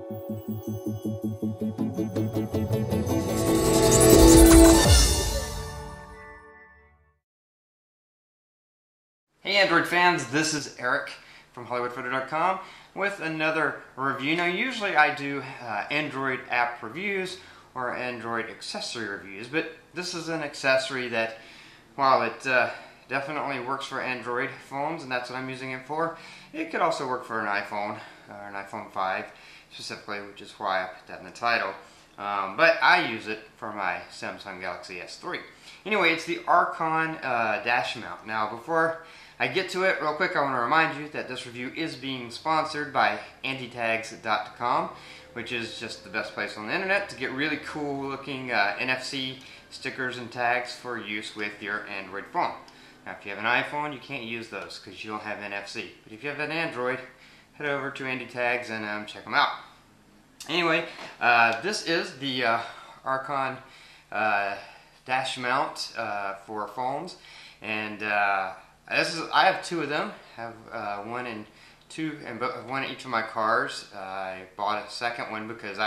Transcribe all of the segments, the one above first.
Hey Android fans, this is Eric from hollywoodfrodo.com with another review. Now usually I do Android app reviews or Android accessory reviews, but this is an accessory that, while it definitely works for Android phones, and that's what I'm using it for, it could also work for an iPhone or an iPhone 5 specifically, which is why I put that in the title. But I use it for my Samsung Galaxy S3. Anyway, it's the Arkon dash mount. Now before I get to it, real quick, I want to remind you that this review is being sponsored by antitags.com, which is just the best place on the internet to get really cool looking NFC stickers and tags for use with your Android phone. Now if you have an iPhone, you can't use those because you don't have NFC. But if you have an Android, head over to Antitags and check them out. Anyway, this is the Arkon dash mount for phones, and I have two of them. I have one in each of my cars. I bought a second one because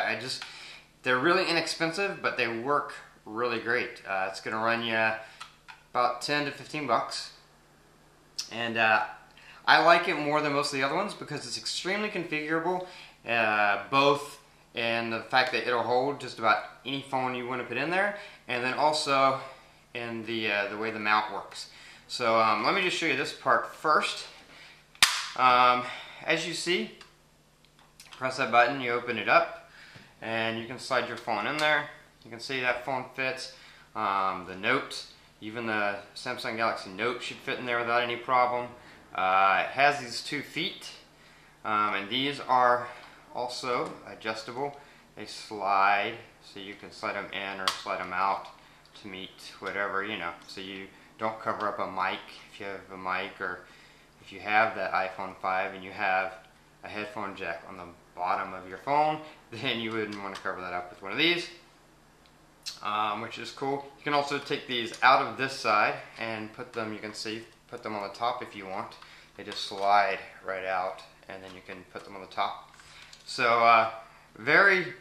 they're really inexpensive, but they work really great. It's going to run you about 10 to 15 bucks. And I like it more than most of the other ones because it's extremely configurable, both in the fact that it'll hold just about any phone you want to put in there, and then also in the way the mount works. So let me just show you this part first. As you see, press that button, you open it up, and you can slide your phone in there. You can see that phone fits. The Note, even the Samsung Galaxy Note should fit in there without any problem. It has these 2 feet, and these are also adjustable. They slide, so you can slide them in or slide them out to meet whatever, so you don't cover up a mic if you have a mic, or if you have that iPhone 5 and you have a headphone jack on the bottom of your phone, then you wouldn't want to cover that up with one of these, which is cool. You can also take these out of this side and put them, you can see, put them on the top if you want. They just slide right out, and then you can put them on the top. So very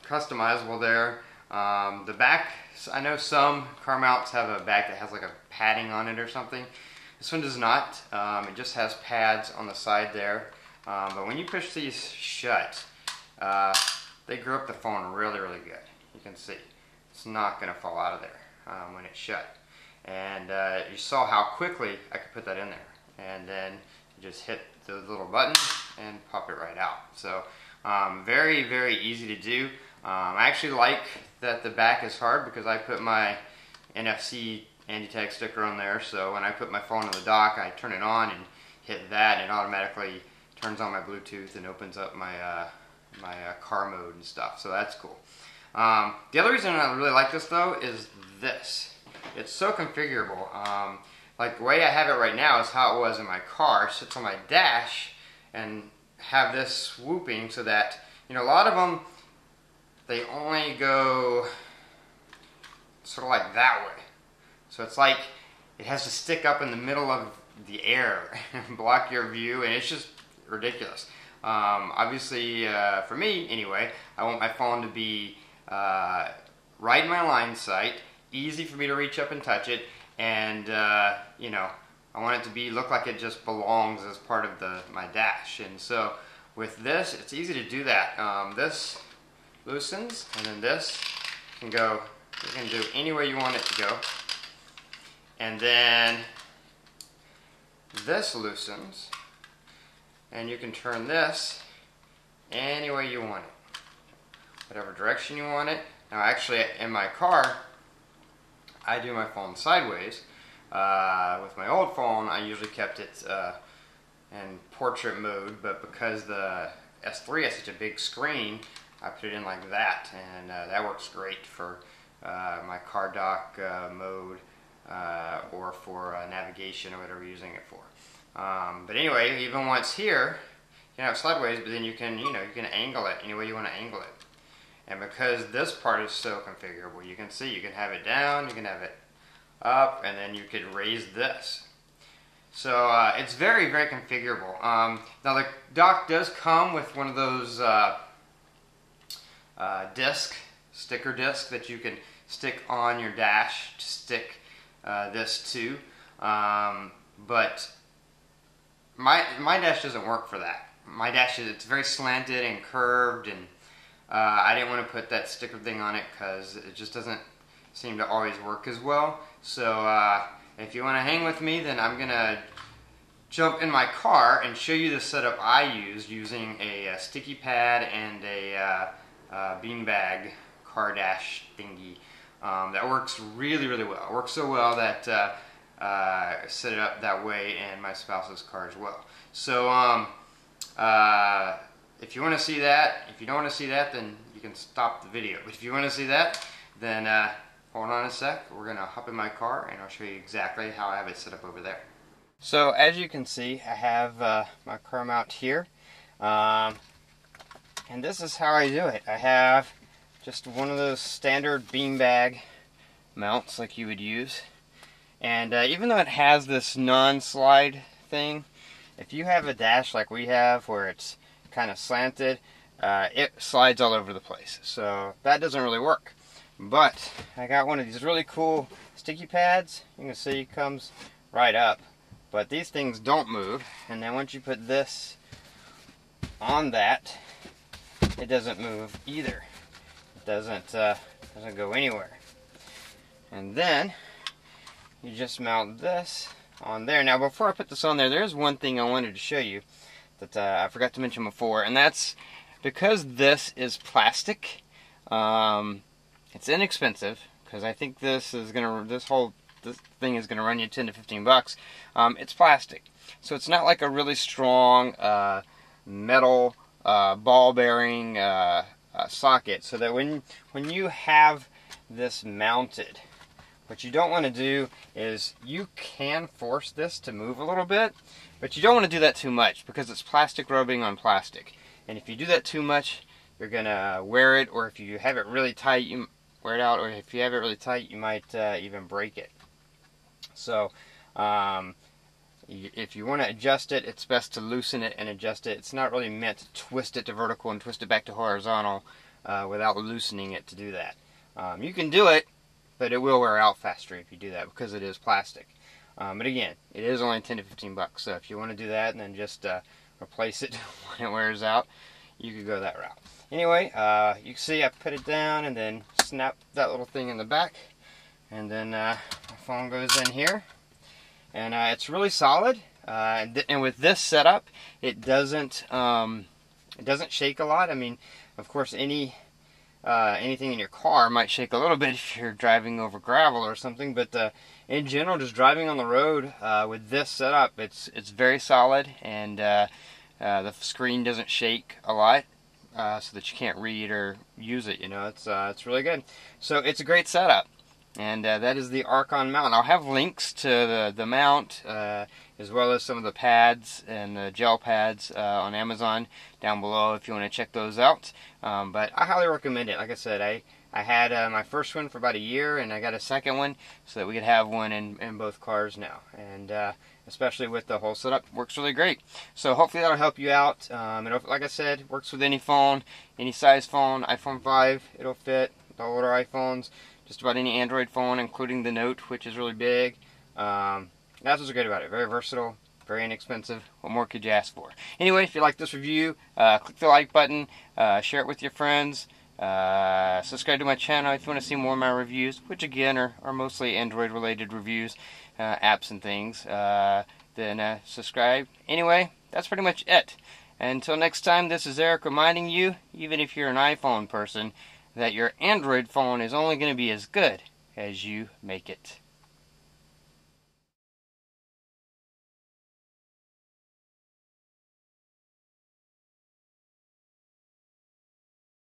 customizable there. The back, I know some car mounts have a back that has like a padding on it or something. This one does not. It just has pads on the side there. But when you push these shut, they grip the phone really, really good. You can see it's not going to fall out of there when it's shut. And you saw how quickly I could put that in there. And then you just hit the little button and pop it right out. So very, very easy to do. I actually like that the back is hard because I put my NFC anti-tag sticker on there, so when I put my phone on the dock, I turn it on and hit that, and it automatically turns on my Bluetooth and opens up my car mode and stuff, so that's cool. The other reason I really like this though is this. It's so configurable. Like the way I have it right now is how it was in my car. It sits on my dash and have this swooping so that, a lot of them, they only go sort of like that way. So it's like it has to stick up in the middle of the air and block your view, and it's just ridiculous. Obviously, for me anyway, I want my phone to be right in my line sight, easy for me to reach up and touch it, and I want it to look like it just belongs as part of my dash. And so with this, it's easy to do that. This loosens, and then this can go, you can do any way you want it to go. And then this loosens, and you can turn this any way you want it, whatever direction you want it. Now actually in my car, I do my phone sideways. With my old phone, I usually kept it in portrait mode, but because the S3 has such a big screen, I put it in like that, and that works great for my car dock mode, or for navigation or whatever you're using it for. But anyway, even once here, you can have it sideways, but then you can, you can angle it any way you want to angle it. And because this part is so configurable, you can see you can have it down, you can have it up, and then you could raise this. So it's very, very configurable. Now the dock does come with one of those sticker disc that you can stick on your dash to stick this to. But my dash doesn't work for that. My dash it's very slanted and curved, and I didn't want to put that sticker thing on it because it just doesn't seem to always work as well. So if you want to hang with me, then I'm gonna jump in my car and show you the setup I used using a sticky pad and a beanbag car dash thingy. That works really, really well. It works so well that I set it up that way in my spouse's car as well. So if you want to see that, if you don't want to see that, then you can stop the video. But if you want to see that, then hold on a sec. We're going to hop in my car and I'll show you exactly how I have it set up over there. So as you can see, I have my car mount here. And this is how I do it. I have just one of those standard beanbag mounts like you would use. And even though it has this non-slide thing, if you have a dash like we have where it's kind of slanted, it slides all over the place. So that doesn't really work. But I got one of these really cool sticky pads. You can see it comes right up. But these things don't move. And then once you put this on that, it doesn't move either. It doesn't go anywhere. And then you just mount this on there. Now before I put this on there, there's one thing I wanted to show you that I forgot to mention before, and that's because this is plastic. It's inexpensive because I think this thing is gonna run you 10 to 15 bucks. It's plastic, so it's not like a really strong metal ball bearing socket. So that when you have this mounted, what you don't want to do is you can force this to move a little bit, but you don't want to do that too much because it's plastic rubbing on plastic. And if you do that too much, you're gonna wear it, or if you have it really tight, you wear it out, or if you have it really tight, you might even break it. So if you want to adjust it, it's best to loosen it and adjust it. It's not really meant to twist it to vertical and twist it back to horizontal without loosening it to do that. You can do it, but it will wear out faster if you do that because it is plastic. But again, it is only 10 to 15 bucks. So if you want to do that and then just replace it when it wears out, you could go that route. Anyway, you can see I put it down and then snap that little thing in the back, and then my phone goes in here, and it's really solid. And with this setup, it doesn't shake a lot. I mean, of course, anything in your car might shake a little bit if you're driving over gravel or something, but in general, just driving on the road with this setup, it's very solid, and the screen doesn't shake a lot, so that you can't read or use it. You know, it's really good. So it's a great setup, and that is the Arkon mount. I'll have links to the mount as well as some of the pads and the gel pads on Amazon down below if you want to check those out. But I highly recommend it. Like I said, I had my first one for about a year, and I got a second one so that we could have one in both cars now. And especially with the whole setup, works really great. So hopefully that'll help you out. Like I said, works with any phone, any size phone. iPhone 5, it'll fit. The older iPhones, just about any Android phone, including the Note, which is really big. That's what's great about it. Very versatile, very inexpensive. What more could you ask for? Anyway, if you like this review, click the like button, share it with your friends, subscribe to my channel if you want to see more of my reviews, which again are mostly Android related reviews, apps and things. Then subscribe. Anyway, that's pretty much it. Until next time, this is Eric reminding you, even if you're an iPhone person, that your Android phone is only going to be as good as you make it.